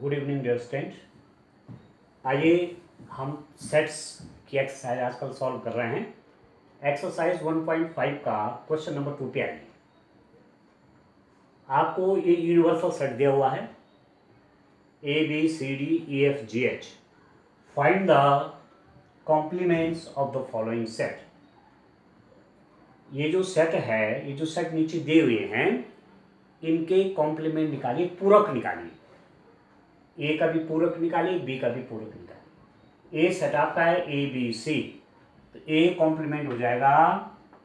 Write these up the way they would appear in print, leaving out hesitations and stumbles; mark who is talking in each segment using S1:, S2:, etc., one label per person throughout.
S1: Good evening dear student. आइए हम sets की एक्सरसाइज आजकल सॉल्व कर रहे हैं। एक्सरसाइज 1.5 का क्वेश्चन नंबर 2 पे आइए। आपको ये यूनिवर्सल सेट दिया हुआ है ABCDEFGH। Find the complements of the following set. ये जो सेट है, ये जो सेट नीचे दिए हुए हैं, इनके कॉम्प्लीमेंट निकालिए, पूरक निकालिए। ए का भी पूरक निकालिए, बी का भी पूरक निकालिए। ए सेट आपका है ABC, तो ए कॉम्प्लीमेंट हो जाएगा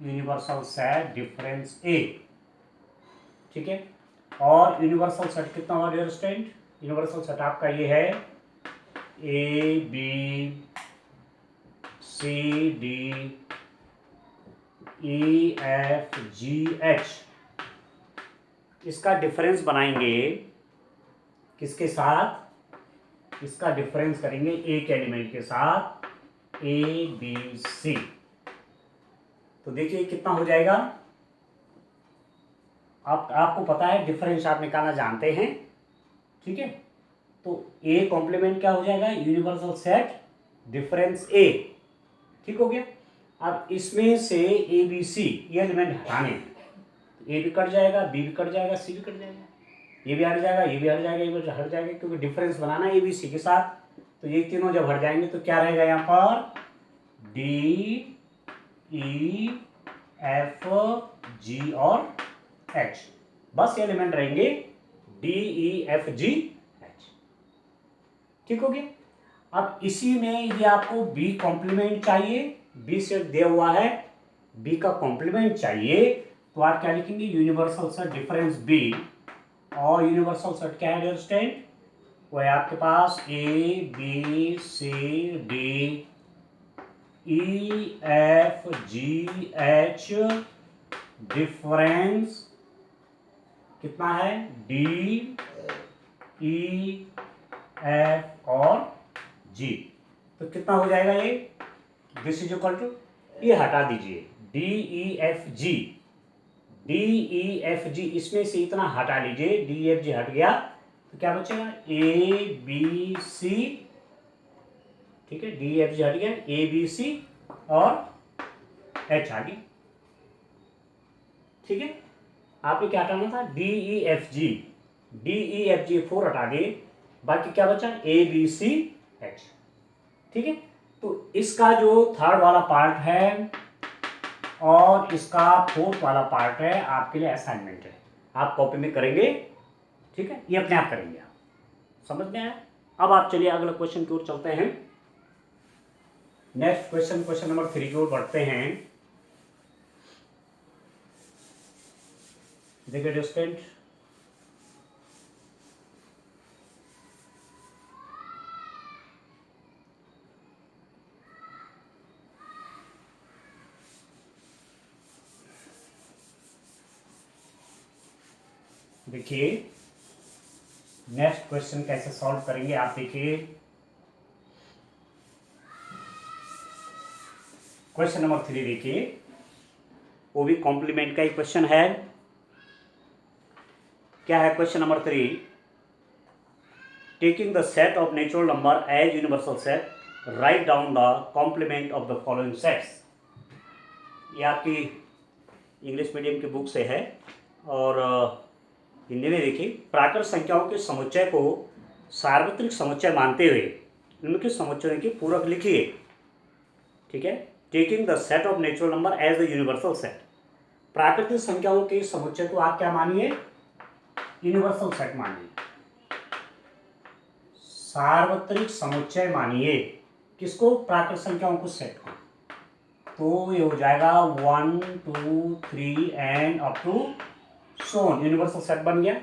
S1: यूनिवर्सल सेट डिफरेंस ए। ठीक है, और यूनिवर्सल सेट कितना हुआ डियर स्टूडेंट? यूनिवर्सल सेट आपका ये है ABCDEFGH। इसका डिफरेंस बनाएंगे किसके साथ? इसका डिफरेंस करेंगे एक एलिमेंट के साथ ABC। तो देखिए कितना हो जाएगा। आपको पता है डिफरेंस आप निकालना जानते हैं। ठीक है, तो ए कॉम्प्लीमेंट क्या हो जाएगा? यूनिवर्सल सेट डिफरेंस ए। ठीक हो गया। अब इसमें से ABC ये एलिमेंट हटाने, ए भी कट जाएगा, बी भी कट जाएगा, सी भी कट जाएगा, ये भी हट जाएगा, ये भी हट जाएगा, ये भी हट जाएगा, क्योंकि डिफरेंस बनाना है ABC के साथ। तो ये तीनों जब हट जाएंगे तो क्या रहेगा यहाँ पर? DEFG और H। बस ये एलिमेंट रहेंगे DEFGH। ठीक हो गया। अब इसी में यदि आपको B कॉम्प्लीमेंट चाहिए, B सेट दिया हुआ है, B का कॉम्प्लीमेंट चाहिए, तो आप क्या लिखेंगे? Universal set difference B। और यूनिवर्सल सेट क्या है डियर स्टूडेंट? वो है आपके पास ABCDEFGH डिफरेंस कितना है? DEF और G। तो कितना हो जाएगा ये? दिस इज इक्वल टू, ये हटा दीजिए, DEFG इसमें से इतना हटा लीजिए, DEFG हट गया तो क्या बचेगा? ABC। ठीक है, DEFG हट गया, ABC और H आ गया। ठीक है, आपको क्या हटाना था? DEFG 4 हटा दिए, बाकी क्या बचा? ABCH। ठीक है, तो इसका जो थर्ड वाला पार्ट है और इसका फोर्थ वाला पार्ट है, आपके लिए असाइनमेंट है, आप कॉपी में करेंगे। ठीक है, ये अपने आप करेंगे आप। समझ में आया? अब आप चलिए अगला क्वेश्चन की ओर चलते हैं। नेक्स्ट क्वेश्चन, क्वेश्चन नंबर 3 की ओर बढ़ते हैं। देखिए स्टूडेंट, देखिए नेक्स्ट क्वेश्चन कैसे सॉल्व करेंगे आप देखिए। क्वेश्चन नंबर 3 देखिए, वो भी कॉम्प्लीमेंट का ही क्वेश्चन है। क्या है question number 3? Taking the set of natural number as universal set, right down the complement of the following sets. ये आपकी इंग्लिश मीडियम की बुक से है और हिंदी में देखिए, प्राकृत संख्याओं के समुच्चय को सार्वत्रिक समुच्चय मानते हुए उनके समुच्चयों की पूरक लिखिए। ठीक है, taking the set of natural number as the universal set. प्राकृतिक संख्याओं के समुच्चय को आप क्या मानिए? यूनिवर्सल सेट मानिए, सार्वत्रिक समुच्चय मानिए। किसको? प्राकृतिक संख्याओं को, सेट को। तो ये हो जाएगा 1 2 3 and up to so on, universal set बन गया।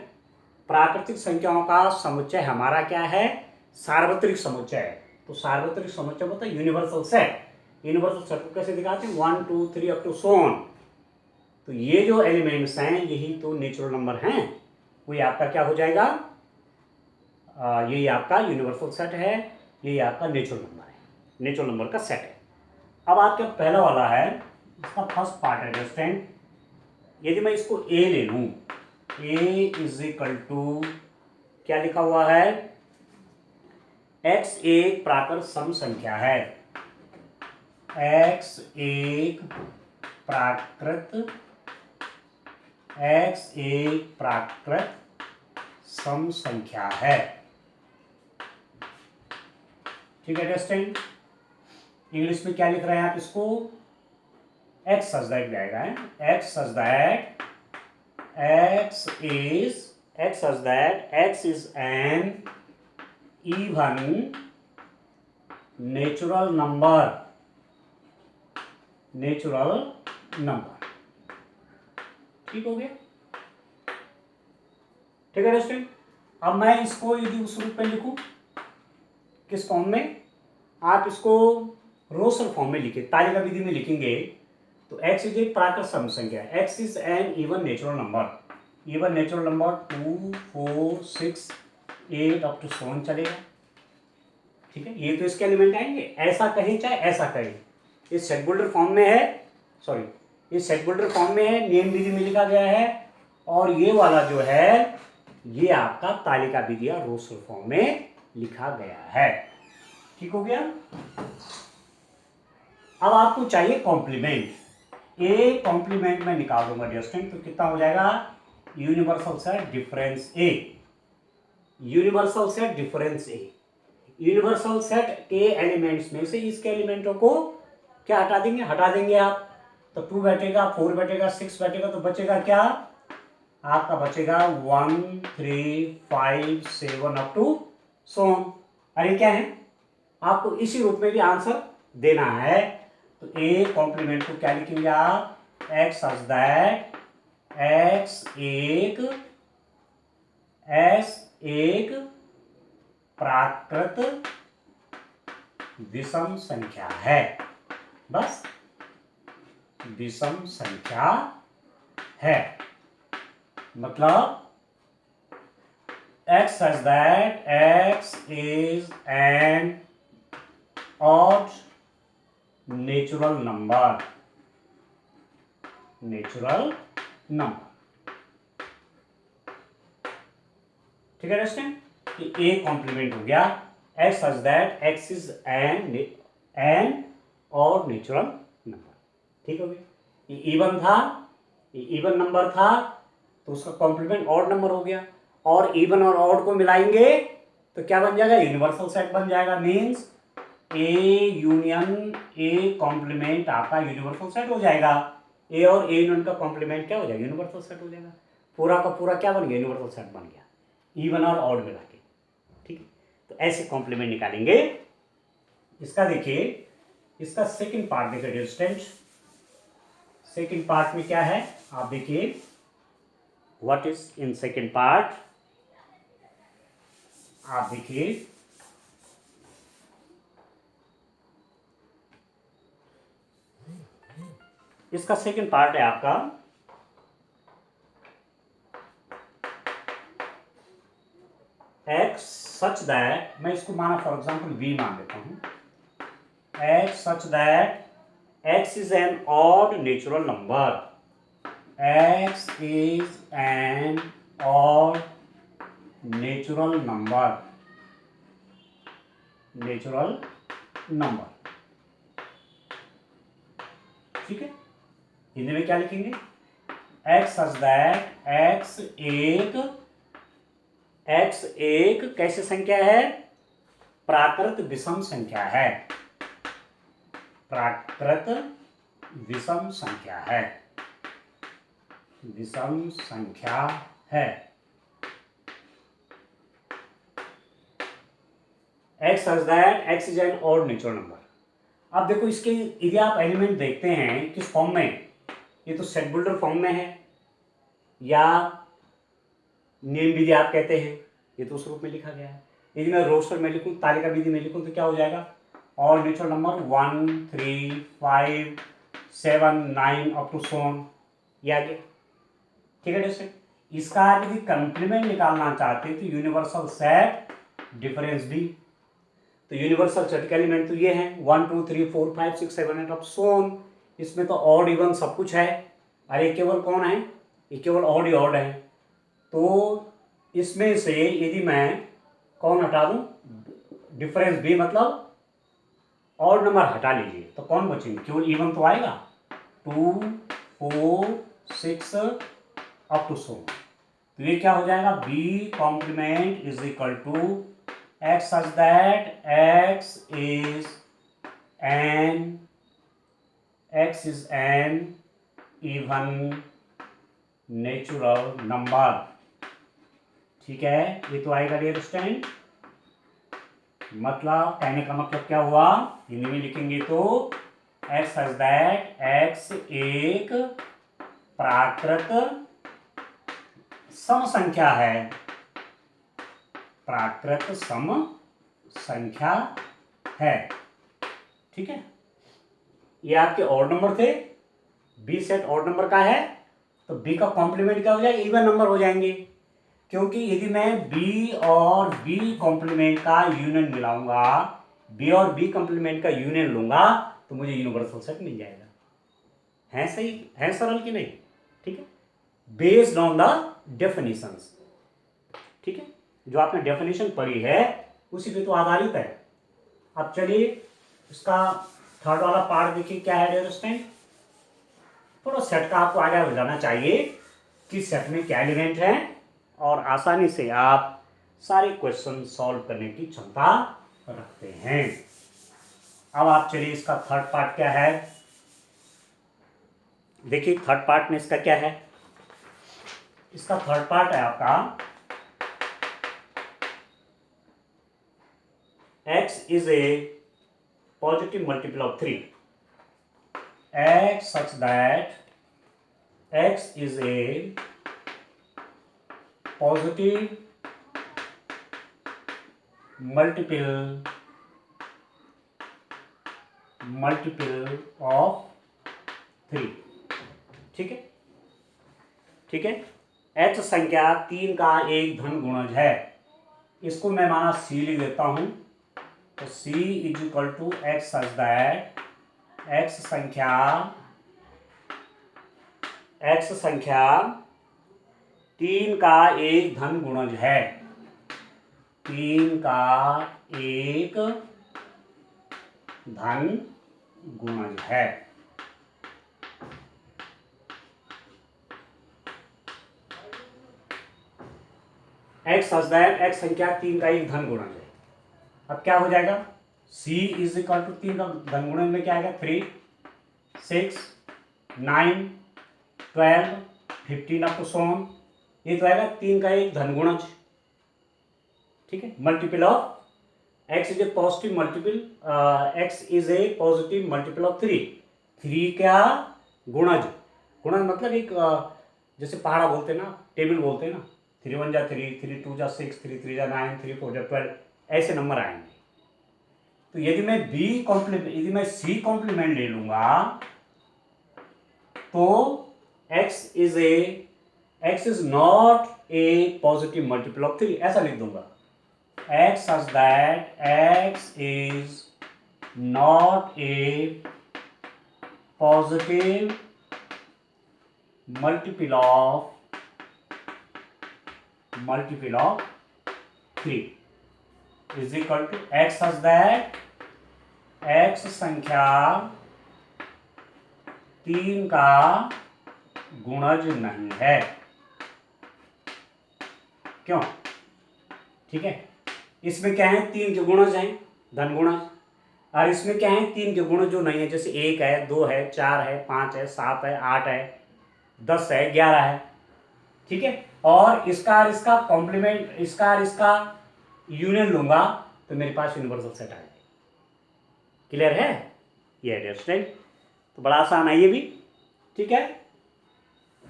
S1: प्राकृतिक संख्याओं का समुच्चय हमारा क्या है? सार्वत्रिक समुच्चय है। तो सार्वत्रिक समुच्चय होता है यूनिवर्सल सेट। यूनिवर्सल सेट को कैसे दिखाते हैं? 1 2 3 अप टू सोन। तो ये जो एलिमेंट्स हैं यही तो नेचुरल नंबर हैं। वो आपका क्या हो जाएगा? यही आपका यूनिवर्सल सेट है, यही आपका नेचुरल नंबर है, नेचुरल नंबर का सेट है। अब आपका पहला वाला है, इसका फर्स्ट पार्ट है स्टूडेंट। यदि मैं इसको ए ले लूँ, A इज इक्वल टू क्या लिखा हुआ है? x एक प्राकृत सम संख्या है, x एक प्राकृत सम संख्या है। ठीक है टेस्टिंग। इंग्लिश में क्या लिख रहे हैं आप इसको, x such that भी आएगा, x such that x is an even natural number। ठीक हो गया। ठीक है टेस्टिंग। अब मैं इसको यदि उस रूप में लिखूं, किस फॉर्म में, आप इसको रोस्टर फॉर्म में लिखे, तालिका विधि में लिखेंगे तो x इज एक प्राकृत सम संख्या, x is an even natural number. 2, 4, 6, 8 up to 7 चलेगा। ठीक है, ये तो इसके एलिमेंट आएंगे, ऐसा कहें चाहे ऐसा कहें, इस सेट बुल्डर फॉर्म में है, इस सेट बुल्डर फॉर्म में है, नियम विधि में लिखा गया है, और ये वाला जो है ये आपका तालिका विधि या रोस्टर फॉर्म में लिखा गया है। ठीक हो गया। अब आपको चाहिए कॉम्प्लीमेंट, ए कॉम्प्लीमेंट में निकाल दूंगा डिस्टेंस, तो कितना हो जाएगा, यूनिवर्सल सेट डिफरेंस ए। यूनिवर्सल सेट डिफरेंस ए, यूनिवर्सल सेट के एलिमेंट्स में से इसके एलिमेंटों को क्या हटा देंगे आप, तो 2 बैठेगा, 4 बैठेगा, 6 बैठेगा, तो बचेगा क्या आपका, बचेगा 1, 3, 5, 7 अप टू सोन। अरे क्या है, आपको इसी रूप में भी आंसर देना है, तो ए कॉम्प्लीमेंट को क्या लिखेंगे आप, x सच दैट x एक प्राकृत विषम संख्या है, बस विषम संख्या है, मतलब x such that x is an odd natural number। ठीक है दोस्तों, कि ए कॉम्प्लीमेंट हो गया, x such that x is an odd natural number। ठीक हो गया, ये इवन था, ये इवन नंबर था, तो उसका कॉम्प्लीमेंट ऑड नंबर हो गया, और इवन और ऑड को मिलाएंगे तो क्या बन जाएगा, यूनिवर्सल सेट बन जाएगा। Means A union A complement आपका यूनिवर्सल सेट हो जाएगा, ए और ए यूनियन का कॉम्प्लीमेंट क्या हो जाएगा, यूनिवर्सल सेट हो जाएगा, पूरा का पूरा क्या बन गया, यूनिवर्सल सेट बन गया, इवन और ऑड मिला के। ठीक है, तो ऐसे कॉम्प्लीमेंट निकालेंगे। इसका देखिए, इसका सेकंड पार्ट देखिए डिस्टेंस, सेकंड पार्ट में क्या है आप देखिए, what is in second part, आप देखिए, इसका सेकंड पार्ट है आपका x सच दैट, मैं इसको माना फॉर एग्जांपल v मान लेता हूं, x such that x is N odd natural number, x is N odd natural number, ठीक है। हिंदी में क्या लिखेंगे, x सच दैट x एक कैसे संख्या है, प्राकृत विषम संख्या है, प्राकृत विषम संख्या है, विषम संख्या है। x such that x is an odd natural number। अब देखो इसके यदि आप एलिमेंट देखते हैं किस फॉर्म में, ये तो सेट बुल्डर फॉर्म में है, या नियम विधि आप कहते हैं, ये तो उस रूप में लिखा गया है। यदि मैं रोस्टर में लिखूं, तालिका विधि में लिखूं, तो क्या हो जाएगा, odd natural number 1, 3, 5, 7, 9 up to so on, ये आ गया। ठीक है दोस्तों, इसका यदि कंप्लीमेंट निकालना चाहते हैं तो यूनिवर्सल सेट डिफरेंस भी, तो यूनिवर्सल सेट के एलिमेंट तो ये हैं 1, 2, 3, 4, 5, 6, 7, 8 अप सोन, इसमें तो ऑड इवन सब कुछ है। अरे केवल कौन है, ये केवल ऑड ही ऑड है, तो इसमें से यदि मैं कौन हटा दूं, डिफरेंस बी मतलब और नंबर हटा लीजिए तो कौन बचेंगे, केवल इवन तो आएगा, 2 4 6 अप टू सो। तो ये क्या हो जाएगा, B complement is equal to x such that x is an even natural number. ठीक है, ये तो आएगा डियर स्टूडेंट। मतलब कहने का मतलब क्या हुआ, हिंदी में लिखेंगे तो एक्स सच दैट एक्स एक प्राकृत सम संख्या है, प्राकृत सम संख्या है। ठीक है, ये आपके ऑड नंबर थे, बी सेट ऑड नंबर का है, तो बी का कॉम्प्लीमेंट क्या हो जाएगा, इवन नंबर हो जाएंगे। क्योंकि यदि मैं बी और बी कॉम्प्लीमेंट का यूनियन मिलाऊंगा, बी और बी कॉम्प्लीमेंट का यूनियन लूंगा तो मुझे यूनिवर्सल सेट मिल जाएगा। है सही, है सरल कि नहीं। ठीक है, बेस्ड ऑन द डेफिनेशंस। ठीक है, जो आपने डेफिनेशन पढ़ी है उसी पे तो आधारित है। अब चलिए इसका थर्ड वाला पार्ट देखिए क्या है डियर स्टूडेंट। थोड़ा सेट का आपको आइडिया हो जाना चाहिए कि सेट में क्या एलिमेंट है, और आसानी से आप सारे क्वेश्चन सॉल्व करने की क्षमता रखते हैं। अब आप चलिए इसका थर्ड पार्ट क्या है, देखिए थर्ड पार्ट में इसका क्या है। इसका थर्ड पार्ट है आपका x is a positive multiple of 3, x such that x is a positive multiple of 3। ठीक है, ठीक है, h संख्या 3 का एक धन गुणज है। इसको मैं माना c लिख देता हूं, तो c is equal to x such that x संख्या 3 का एक धन गुणज है, 3 का एक धन गुणज है। एक्स सच दैट एक्स संख्या 3 का एक धन गुणज है। अब क्या हो जाएगा, c इज इक्वल टू 3 का धन गुणज में क्या आएगा, 3 6 9 12 15 अप टू सो ऑन। ये तो आएगा 3 का एक धन गुणज। ठीक है, multiple of x is a positive multiple, x is a positive multiple of 3। 3 क्या गुणज, गुणज मतलब एक जैसे पहाड़ा बोलते ना, टेबल बोलते ना, 3 1 जा 3, 3 2 जा 6, 3 3 जा 9, 3 4 जा 12, ऐसे नंबर आएंगे। तो यदि मैं बी कॉम्प्लीमेंट, यदि मैं सी कॉम्प्लीमेंट ले लूंगा तो x is not A positive multiple of 3, ऐसा लिख दूंगा, x such that x is not a positive multiple of 3 is equal to x such that x संख्या 3 का गुणज नहीं है। क्यों, ठीक है, इसमें क्या है, 3 के गुणज हैं, धन गुणज, और इसमें क्या है, 3 के गुणज जो नहीं है, जैसे 1 है 2 है 4 है 5 है 7 है 8 है 10 है 11 है। ठीक है, और इसका कॉम्प्लीमेंट, इसका यूनियन लूंगा तो मेरे पास यूनिवर्सल सेट आ जाएगा। क्लियर है, ये डियर स्टूडेंट, तो बड़ा आसान है ये भी। ठीक है,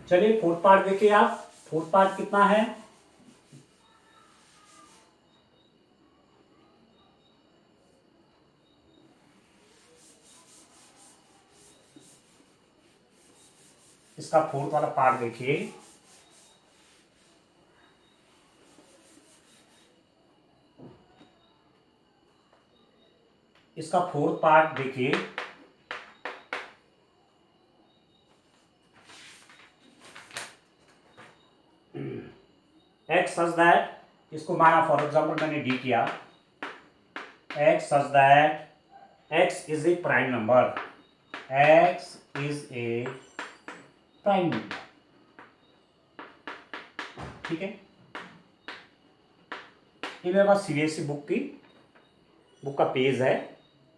S1: चलिए फोर्थ पार्ट देखिए आप, फोर्थ पार्ट कितना है, इसका फोर्थ वाला पार्ट देखिए। इसका फोर्थ पार्ट देखिए, एक्स सच दैट, इसको माना फॉर एग्जांपल मैंने डी किया, x such that x is a prime number, x is a prime number, ठीक है। ये मेरे पास सीबीएसई बुक का पेज है,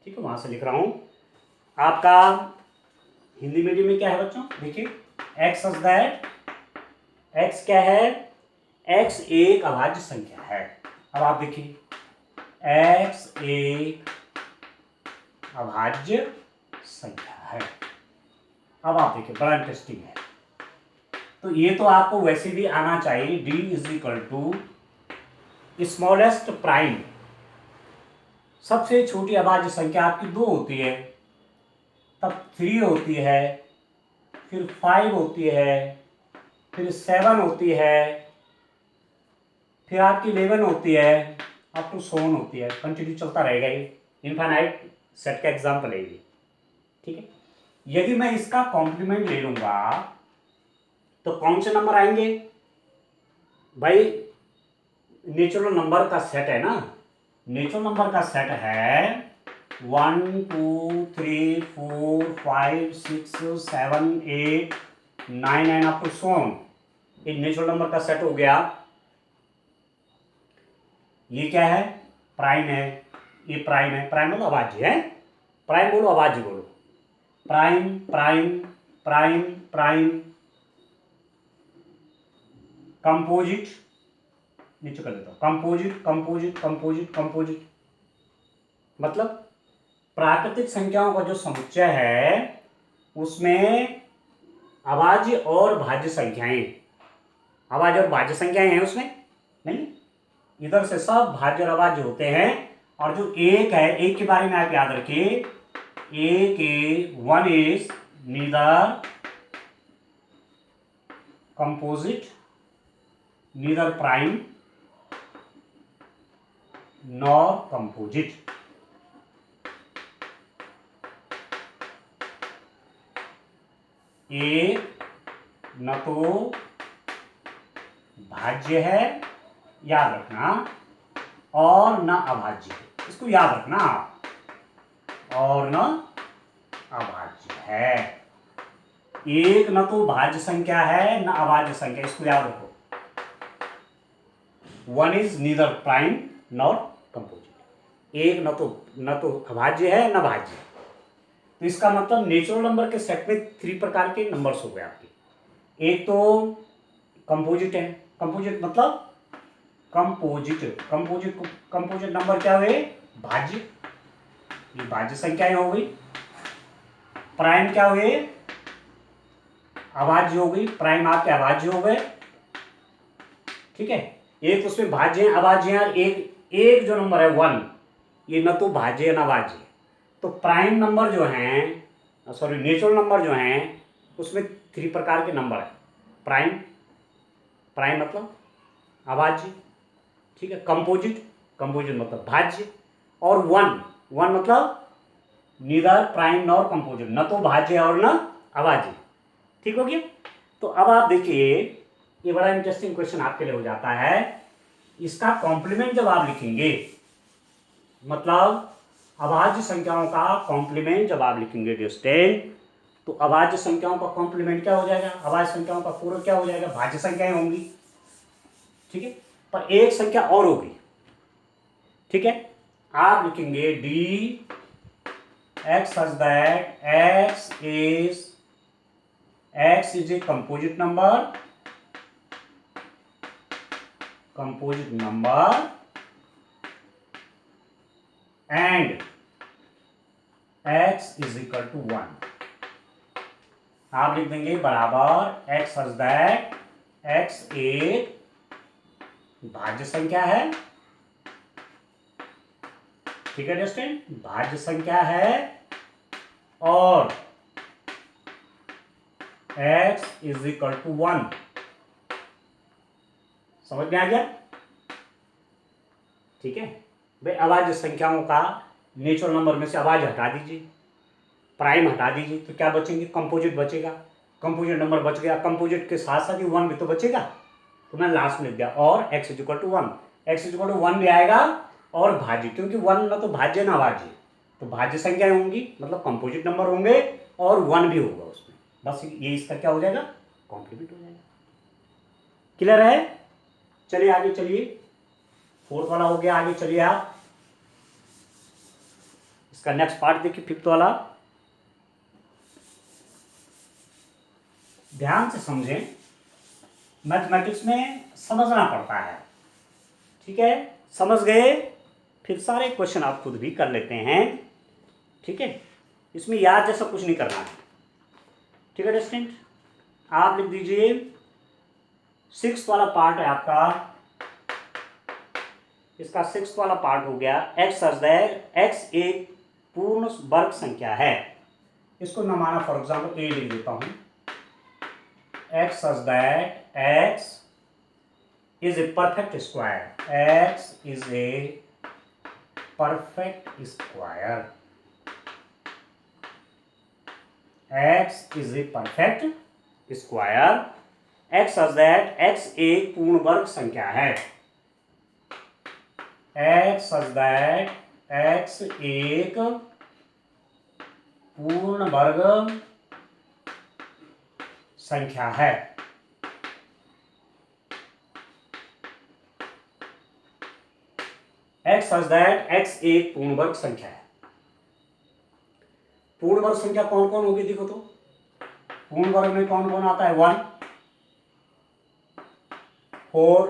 S1: ठीक है, वहां से लिख रहा हूं। आपका हिंदी मीडियम में क्या है बच्चों, देखिए x सच दैट x क्या है, x एक अभाज्य संख्या है। अब आप देखिए x एक अभाज्य संख्या है। अब आप देखिए बड़ा इंटरेस्टिंग है, तो ये तो आपको वैसे भी आना चाहिए, d is equal to smallest prime, सबसे छोटी अभाज्य संख्या आपकी 2 होती है, तब 3 होती है, फिर 5 होती है, फिर 7 होती है, फिर आपकी 11 होती है, अप टू 7 होती है, कंटिन्यू चलता रहेगा, ये इनफाइनाइट सेट का एग्जाम्पल है ये, ठीक है। यदि मैं इसका कॉम्प्लीमेंट ले लूंगा तो कौन से नंबर आएंगे भाई, नेचुरल नंबर का सेट है ना, नेचुरल नंबर का सेट है 1 2 3 4 5 6 7 8 9 एंड अप टू 7, ये नेचुरल नंबर का सेट हो गया। ये क्या है, प्राइम है, ये प्राइम है, प्राइम बोलो अभाज्य है, प्राइम बोलो अभाज्य बोलो, prime prime prime prime, composite, नीचे कर देता हूं, कंपोजिट कंपोजिट कंपोजिट कंपोजिट, मतलब प्राकृतिक संख्याओं का जो समुच्चय है उसमें अभाज्य और भाज्य संख्याएं, अभाज्य और भाज्य संख्याएं हैं उसमें नहीं, इधर से सब भाज्य और अभाज्य होते हैं। और जो एक है, एक के बारे में आप याद रखिए, एक a one is neither composite neither prime nor composite, एक न तो भाज्य है, याद रखना, और न अभाज्य है, इसको याद रखना आप, और न अभाज्य है। एक न तो भाज्य संख्या है न अभाज्य संख्या, इसको याद रखो। One is neither prime not composite, एक न तो अभाज्य है न भाज्य है। तो इसका मतलब नेचुरल नंबर के सेट में 3 प्रकार के नंबर्स हो गए आपके। एक तो कंपोजिट है, कंपोजिट मतलब कंपोजिट नंबर क्या हुए, भाज्य, ये भाज्य संख्याएं हो गई। प्राइम क्या हुए, अभाज्य हो गई, प्राइम आपके अभाज्य हो गए, ठीक है। एक उसमें भाज्य है अभाज्य है, एक जो नंबर है 1, ये न तो भाज्य है न अभाज्य। तो प्राइम नंबर जो हैं, सॉरी नेचुरल नंबर जो हैं, उसमें 3 प्रकार के नंबर है। प्राइम मतलब अभाज्य, ठीक है, कंपोजिट मतलब भाज्य, और वन मतलब नीदर प्राइम नॉर कंपोजिट, न तो भाज्य और न अभाज्य, ठीक हो गया। तो अब आप देखिए, ये बड़ा इंटरेस्टिंग क्वेश्चन आपके लिए हो जाता है। इसका कॉम्प्लीमेंट जब आप लिखेंगे, मतलब अभाज्य संख्याओं का कॉम्प्लीमेंट जब आप लिखेंगे डियर, तो अभाज्य संख्याओं का कॉम्प्लीमेंट क्या हो जाएगा, अभाज्य संख्याओं का पूरक क्या हो जाएगा, भाज्य संख्याएं होंगी, ठीक है, पर एक संख्या और होगी, ठीक है। आप लिखेंगे D X such that x is a composite number and x is equal to 1। आप लिख देंगे बराबर x सच दैट x एक भाज्य संख्या है, ठीक है दोस्तों, भाज्य संख्या है, और x इज इक्वल टू 1। समझ में आ गया, ठीक है भाई। अभाज्य संख्याओं का नेचुरल नंबर में से अभाज्य हटा दीजिए, प्राइम हटा दीजिए, तो क्या बचेंगे, कंपोजिट बचेगा, कंपोजिट नंबर बच गया, कंपोजिट के साथ साथ ही 1 भी तो बचेगा, तो मैं लास्ट में लिख दिया, और x is equal to 1, x is equal to 1 भी आएगा और भाज्य, क्योंकि 1 ना तो भाज्य ना भाज्य, तो भाज्य संख्याएं होंगी मतलब कंपोजिट नंबर होंगे और 1 भी होगा उसमें, बस ये इसका क्या हो जाएगा, कॉम्प्लीमेंट हो जाएगा। क्लियर है? चलिए आगे चलिए, 4th वाला हो गया, आगे चलिए आप इसका नेक्स्ट पार्ट देखिए, 5th वाला। ध्यान से समझें, मैथमेटिक्स में समझना पड़ता है, ठीक है? समझ गए, फिर सारे क्वेश्चन आप खुद भी कर लेते हैं, ठीक है? इसमें याद जैसा कुछ नहीं करना है, ठीक है स्टूडेंट? आप लिख दीजिए 6th वाला पार्ट है आपका, इसका 6th वाला पार्ट हो गया, एक्स एक्स एक पूर्ण वर्ग संख्या है। इसको न माना फॉर एग्जाम्पल ए लिख देता हूं, x such that x is A perfect square, x is A perfect square, x is A perfect square, x such that X एक पूर्ण वर्ग संख्या है, एक्स सच दैट एक्स एक पूर्ण वर्ग संख्या है। एक्स सच दैट एक्स एक पूर्ण वर्ग संख्या है। पूर्ण वर्ग संख्या कौन कौन होगी देखो तो, पूर्ण वर्ग में कौन कौन आता है, 1, 4,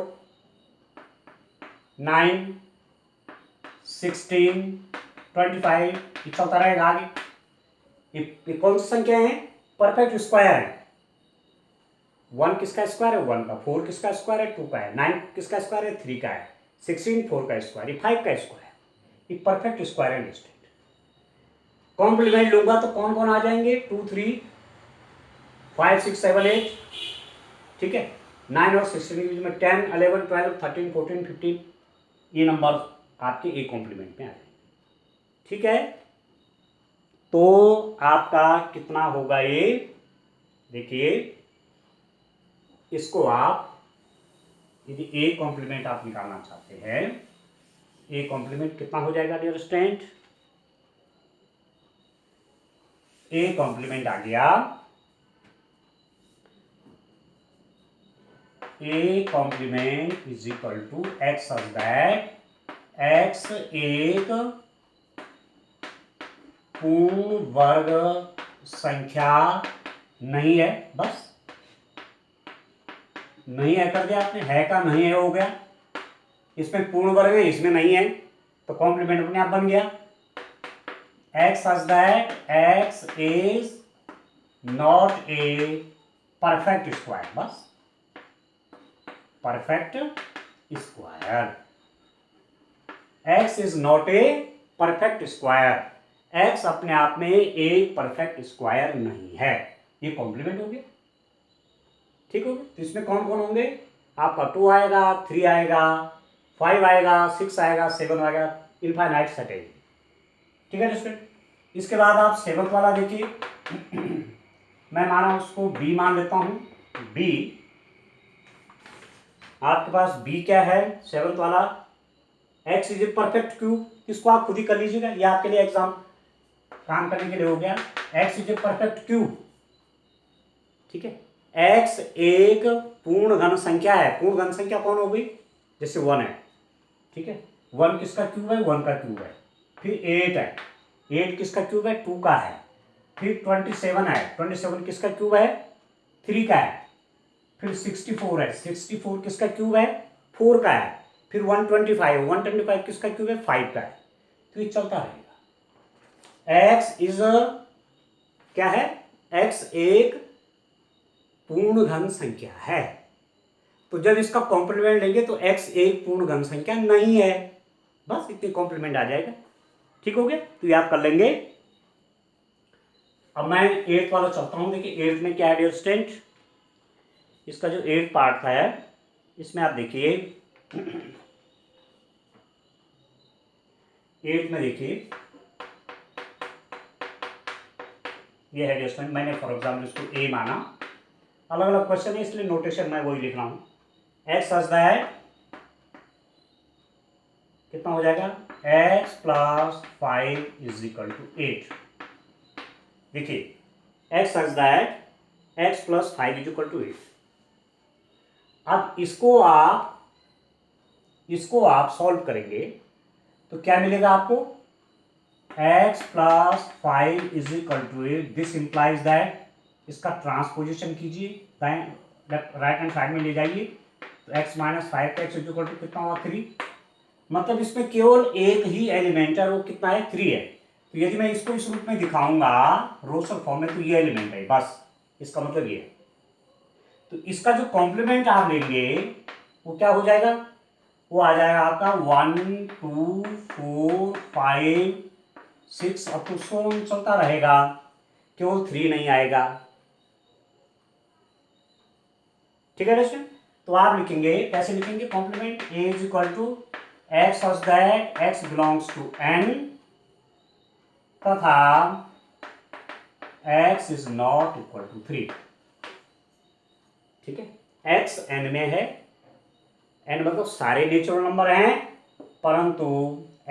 S1: 9, 16, 25, ये चलता रहेगा आगे। ये कौन सी संख्या है, परफेक्ट स्क्वायर है। 1 किसका स्क्वायर है, 1 का, 4 किसका स्क्वायर है, 2 का है, 9 किसका स्क्वायर है, 3 का है, 16 4 का स्क्वायर, ये 5 का स्क्वायर, ये परफेक्ट स्क्वायर है लिस्ट। कॉम्प्लीमेंट लूंगा तो कौन कौन आ जाएंगे, 2 3 5 6 7 8, ठीक है? 9 और 16 के बीच में 10 11 12 13 14 15, ये नंबर आपके ए कॉम्प्लीमेंट में आ जाएंगे, ठीक है? तो आपका कितना होगा ये, देखिए इसको आप यदि ए कॉम्प्लीमेंट आप निकालना चाहते हैं, ए कॉम्प्लीमेंट कितना हो जाएगा डियर स्टूडेंट, ए कॉम्प्लीमेंट आ गया, A complement is equal to x such that X एक पूर्ण वर्ग संख्या नहीं है, बस नहीं है कर दिया आपने, है का नहीं है हो गया, इसमें पूर्ण वर्ग है इसमें नहीं है, तो कॉम्प्लीमेंट अपने आप बन गया। X such that x is not a perfect square, बस perfect square, x is not a perfect square, x अपने आप में एक परफेक्ट स्क्वायर नहीं है, ये कॉम्प्लीमेंट हो गया, ठीक हो गया? तो इसमें कौन कौन होंगे, आपका 2 आएगा, 3 आएगा, 5 आएगा, 6 आएगा, 7 आएगा, इनफाइनाइट सेट है, ठीक है स्टूडेंट? इसके बाद आप 7th वाला देखिए, मैं माना उसको बी मान लेता हूं, बी आपके पास बी क्या है 7th वाला, x is a perfect cube, इसको आप खुद ही कर लीजिएगा, ये आपके लिए एग्जाम काम करने के लिए हो गया, x is a perfect cube, ठीक है? एक्स एक पूर्ण घन संख्या है, पूर्ण घन संख्या कौन हो गई, जैसे 1 है, ठीक है? 1 किसका क्यूब है, 1 का क्यूब है, फिर 8 है, 8 किसका क्यूब है, 2 का है, फिर 27 है, 27 किसका क्यूब है, 3 का है, फिर 64 है, 64 किसका क्यूब है, 4 का है, फिर 125 किसका क्यूब है, 5 का है, तो ये चलता रहेगा। एक्स इज क्या है, एक्स एक पूर्ण घन संख्या है, तो जब इसका कॉम्प्लीमेंट लेंगे तो एक्स एक पूर्ण घन संख्या नहीं है, बस इतने कॉम्प्लीमेंट आ जाएगा, ठीक हो गया? तो ये आप कर लेंगे। अब मैं 8th वाला चलता हूं, देखिए 8th में क्या है डियर स्टूडेंट, इसका जो 8th पार्ट है इसमें आप देखिए 8th में देखिए ये है डियर स्टूडेंट, मैंने फॉर एग्जाम्पल इसको ए माना, अलग अलग क्वेश्चन है इसलिए नोटेशन मैं वही लिख रहा हूं, एक्स सच दैट कितना हो जाएगा, x plus 5 is equal to 8। देखिए x such that x plus 5 is equal to 8। अब इसको आप सॉल्व करेंगे तो क्या मिलेगा आपको, x plus 5 is equal to 8। This implies that, इसका ट्रांसपोजिशन कीजिए, राइट हैंड साइड में ले जाइए, तो x माइनस 5 का x इज इक्वल टू कितना हुआ, 3। मतलब इसमें केवल एक ही एलिमेंट है, वो कितना है, 3 है। तो यदि मैं इसको इस रूप में दिखाऊंगा रोस्टर फॉर्म में, तो ये एलिमेंट है बस, इसका मतलब ये है। तो इसका जो कॉम्प्लीमेंट आप लेंगे वो क्या हो जाएगा, वो आ जाएगा आपका 1 2 4 5 6 अप टू सो चलता रहेगा, केवल 3 नहीं आएगा। ठीक है दोस्तों, तो आप लिखेंगे, कैसे लिखेंगे, complement a is equal to x such that x belongs to n तथा x is not equal to 3। ठीक है, x n में है, n मतलब सारे नेचुरल नंबर हैं, परंतु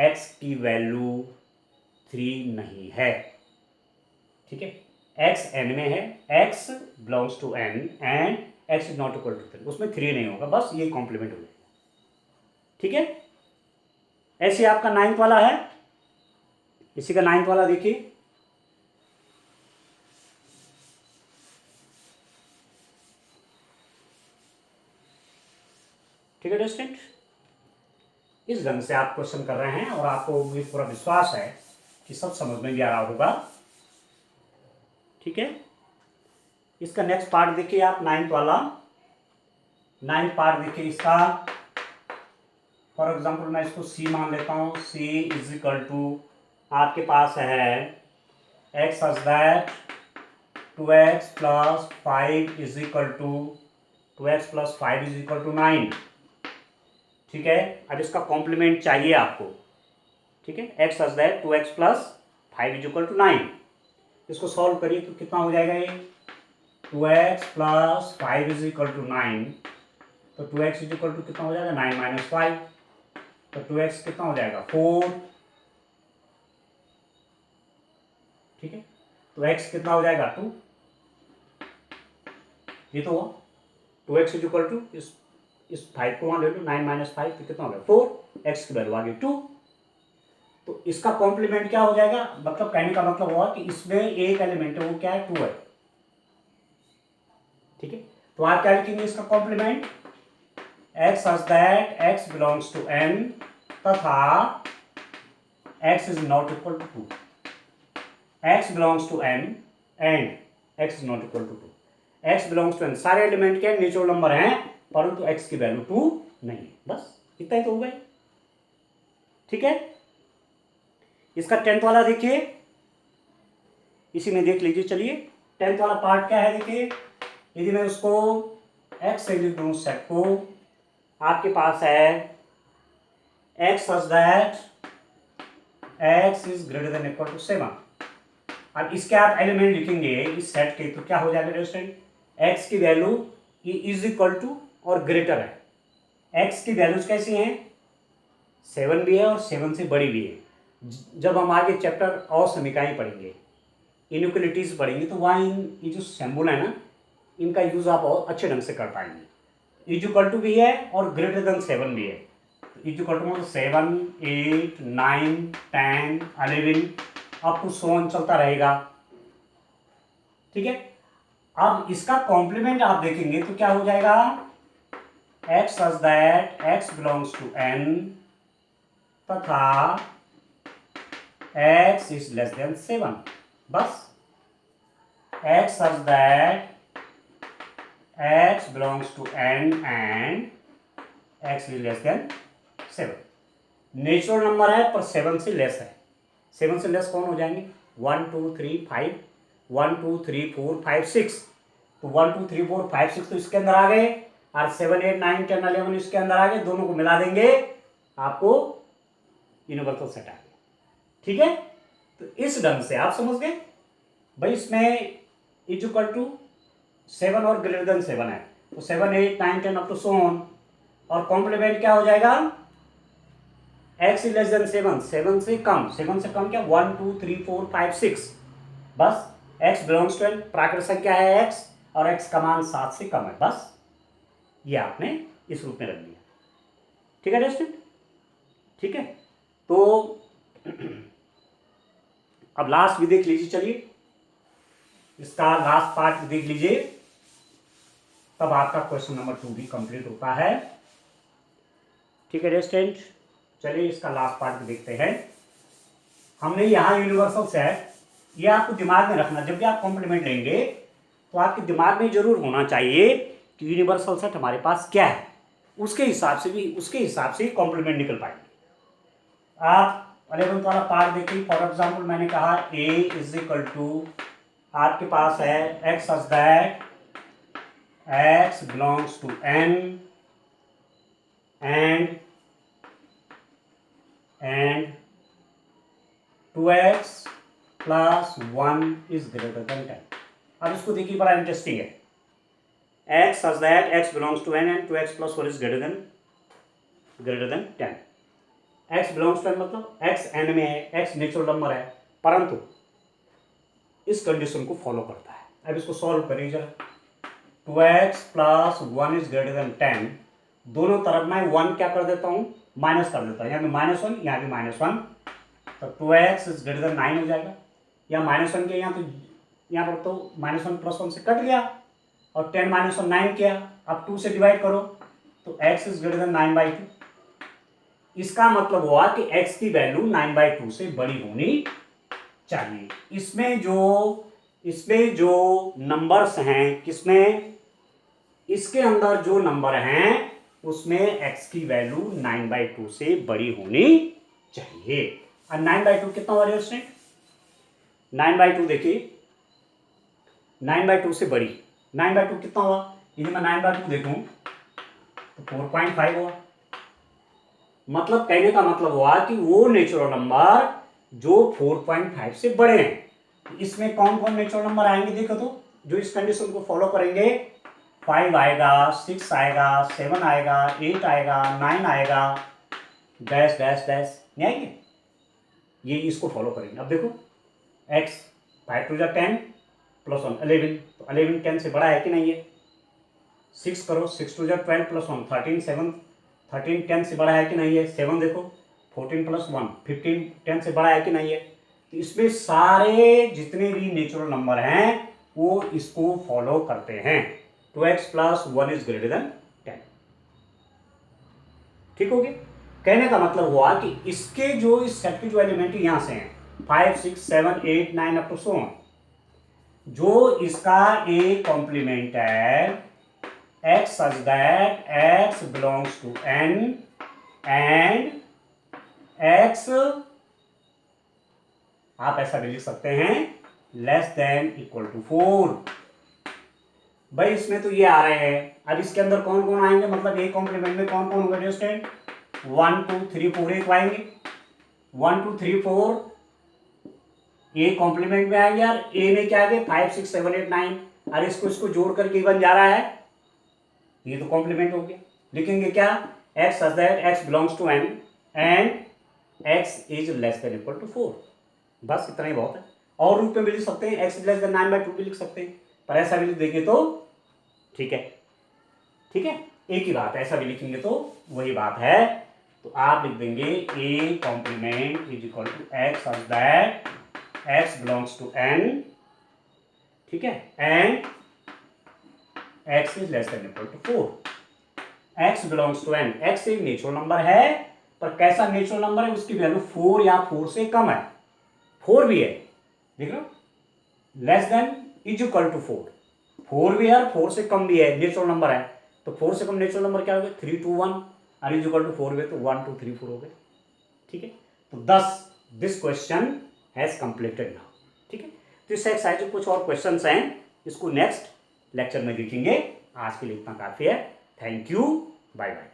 S1: x की वैल्यू 3 नहीं है। ठीक है, x n में है, x belongs to n and x is not equal to 3, उसमें 3 नहीं होगा, बस ये कॉम्प्लीमेंट हो जाएगा। ठीक है, ऐसे आपका 9th वाला है, इसी का 9th वाला देखिए। ठीक है दोस्तों, इस ढंग से आप क्वेश्चन कर रहे हैं और आपको मुझे पूरा विश्वास है कि सब समझ में भी आ रहा होगा। ठीक है, इसका नेक्स्ट पार्ट देखिए आप, 9th वाला, 9th पार्ट देखिए इसका। फॉर एग्जांपल मैं इसको c मान लेता हूँ, c इज इक्वल टू आपके पास है x such that 2x plus 5 is equal to 2x plus 5 is equal to 9। ठीक है, अब इसका कॉम्प्लीमेंट चाहिए आपको। ठीक है, x such that 2x plus 5 is equal to 9। इसको सॉल्व करिए तो कितना हो जाएगा, ये 2x plus 5 is equal to 9, तो 2x इज इक्वल टू कितना हो जाएगा, 9 माइनस 5, तो 2x कितना हो जाएगा, 4। ठीक है, तो x कितना हो जाएगा, 2। ये तो हुआ 2x इज इक्वल टू, इस 5 को वहां ले लो, 9 माइनस 5 तो कितना हो गया, 4। x की वैल्यू आ गई 2। तो इसका कॉम्प्लीमेंट क्या हो जाएगा, मतलब कहने का मतलब हुआ कि इसमें एक एलिमेंट है, वो क्या है, 2 है। ठीक है, तो आप क्या लिखेंगे इसका complement, x such that x belongs to n तथा x is not equal to 2। x belongs to n and x is not equal to 2। x belongs to n सारे एलिमेंट के नेचुरल नंबर हैं, परंतु x की value 2 नहीं है, बस इतना ही तो हो गया। ठीक है, इसका 10th वाला देखिए, इसी में देख लीजिए। चलिए 10th वाला पार्ट क्या है, देखिए यदि मैं उसको x से लिख दूं सेट को, आपके पास है x such that x is greater than equal to 7। अब इसके आप एलिमेंट लिखेंगे इस सेट के, तो क्या हो जाएगा स्टूडेंट, x की वैल्यू इज इक्वल टू और ग्रेटर है। x की वैल्यूज कैसी हैं, 7 भी है और 7 से बड़ी भी है। जब हम आगे चैप्टर और समीकरण पढ़ेंगे, इनइक्वलिटीज पढ़ेंगे, तो वहाँ ये जो सिंबल है ना, इनका यूज आप और अच्छे ढंग से कर पाएंगे। इज इक्वल टू भी है और ग्रेटर देन 7 भी है। इज इक्वल टू मतलब 7 8 9 10 11 अप टू सोन चलता रहेगा। ठीक है, अब इसका कॉम्प्लीमेंट आप देखेंगे तो क्या हो जाएगा, x such that x belongs to n तथा x इज लेस देन 7। बस x such that x belongs to n and x is less than 7। Natural number है पर 7 से लेस है। 7 से लेस कौन हो जाएंगे, 1 2 3 5, 1 2 3 4 5 6, तो 1 2 3 4 5 6 तो इसके अंदर आ गए, और 7 8 9 10 11 इसके अंदर आ गए, दोनों को मिला देंगे आपको यूनिवर्सल सेट आ गया। ठीक है, तो इस ढंग से आप समझ गए भाई, इसमें इज इक्वल टू 7 और ग्रेटर देन 7 है, तो 7 8 9 10 अप टू सो ऑन, और कॉम्प्लीमेंट क्या हो जाएगा, x इज लेस देन 7, 7 से कम, 7 से कम क्या 1 2 3 4 5 6, बस x बिलोंग्स टू n, प्राकृत संख्या है x और x का मान 7 से कम है, बस ये आपने इस रूप में रख दिया। ठीक है स्टूडेंट, ठीक है। तो अब लास्ट भी देख लीजिए, चलिए इसका लास्ट पार्ट देख लीजिए, तब आपका क्वेश्चन नंबर 2 भी कंप्लीट होता है। ठीक है स्टूडेंट, चलिए इसका लास्ट पार्ट भी देखते हैं। हमने यहाँ यूनिवर्सल सेट, ये आपको दिमाग में रखना, जब भी आप कॉम्प्लीमेंट लेंगे तो आपके दिमाग में जरूर होना चाहिए कि यूनिवर्सल सेट हमारे पास क्या है, उसके हिसाब से ही कॉम्प्लीमेंट निकल पाएंगे। आप 11th वाला पार्ट देखिए, फॉर एग्जाम्पल मैंने कहा a इज इक्वल टू, आपके पास है x such that x belongs to n and 2x plus 1 is greater than 10। अब इसको देखिए, बड़ा इंटरेस्टिंग है। x such that x belongs to n and 2x plus 1 is greater than 10। x belongs to n मतलब x n में है, x natural number है, परंतु इस कंडीशन को फॉलो करता है। अब इसको सॉल्व करिए जरा। 2x plus 1 is greater than 10, दोनों तरफ मैं 1 क्या कर देता हूँ, माइनस कर देता हूँ, यहाँ भी -1 यहाँ भी -1, तो 2x इज ग्रेटर देन 9 हो जाएगा। या -1 के यहाँ पर तो -1 प्लस 1 से कट गया और 10 - 1 9 किया, अब 2 से डिवाइड करो तो x इज ग्रेटर देन 9/2। इसका मतलब हुआ कि x की वैल्यू 9/2 से बड़ी होनी चाहिए। इसमें जो नंबर्स हैं, किसमें, इसके अंदर जो नंबर हैं उसमें x की वैल्यू 9/2 से बड़ी होनी चाहिए। अब 9/2 कितना हुआ स्टूडेंट, 9/2 देखिए, 9/2 से बड़ी, 9/2 कितना हुआ, यदि मैं 9/2 देखूं तो 4.5 हुआ। मतलब कहने का मतलब हुआ कि वो नेचुरल नंबर जो 4.5 से बड़े हैं। इसमें कौन कौन नेचुरल नंबर आएंगे देखो तो, जो इस कंडीशन को फॉलो करेंगे, 5 आएगा, 6 आएगा, 7 आएगा, 8 आएगा, 9 आएगा, डैश डैश डैश, नहीं आएंगे, ये इसको फॉलो करेंगे। अब देखो x 5 2 10 प्लस 1 11, तो 11 10 से बड़ा है कि नहीं है, 6 करो, 6 2 12 प्लस 1 13 7, 13 10 से बड़ा है कि नहीं है, 7 देखो, 14 प्लस 1 15 10 से बड़ा है कि नहीं है। तो इसमें सारे जितने भी नेचुरल नंबर हैं वो इसको फॉलो करते हैं, 2x plus 1 is greater than 10। ठीक हो गया, कहने का मतलब हुआ कि इसके जो इस सेट के जो एलिमेंट यहां से हैं 5 6 7 8 9 अप टू सो ऑन, जो इसका ए कॉम्प्लीमेंट है x such that x belongs to n and x, आप ऐसा भी लिख सकते हैं, लेस देन इक्वल टू 4। भाई इसमें तो ये आ रहे हैं, अब इसके अंदर कौन कौन आएंगे, मतलब ए कॉम्प्लीमेंट में कौन कौन होंगे स्टूडेंट, 1 2 3 4 एक आएंगे, 1 2 3 4 ए कॉम्प्लीमेंट में आएंगे यार, ए में क्या आएंगे 5 6 7 8 9, अरे इसको जोड़ करके बन जा रहा है, ये तो कॉम्प्लीमेंट हो गया। लिखेंगे क्या, x such that x belongs to n and x is less than equal to 4, बस इतना ही बहुत है। और रूप में भी लिख सकते हैं, x इज लेस देन 9/2 भी लिख सकते हैं, पर ऐसा भी लिख देंगे तो ठीक है, ठीक है, एक ही बात है, ऐसा भी लिखेंगे तो वही बात है। तो आप लिख देंगे a complement is equal to x such that x belongs to n, ठीक है, and x is less than equal to 4, x belongs to n, x एक नेचुरल नंबर है, पर कैसा नेचुरल नंबर है, उसकी वैल्यू 4 या 4 से कम है, 4 भी है, देख लो, less than is equal to 4 भी है, 4 से कम भी है, नेचुरल नंबर है, तो 4 से कम नेचुरल नंबर क्या हो गया 3 2 1 और इज इक्वल टू 4 हुए तो 1 2 3 4 हो गए। ठीक है, तो thus this question has completed now. ठीक है, तो इस एक्सरसाइज में कुछ और क्वेश्चंस हैं, इसको नेक्स्ट लेक्चर में देखेंगे। आज के लिए इतना काफी है, थैंक यू, बाय बाय।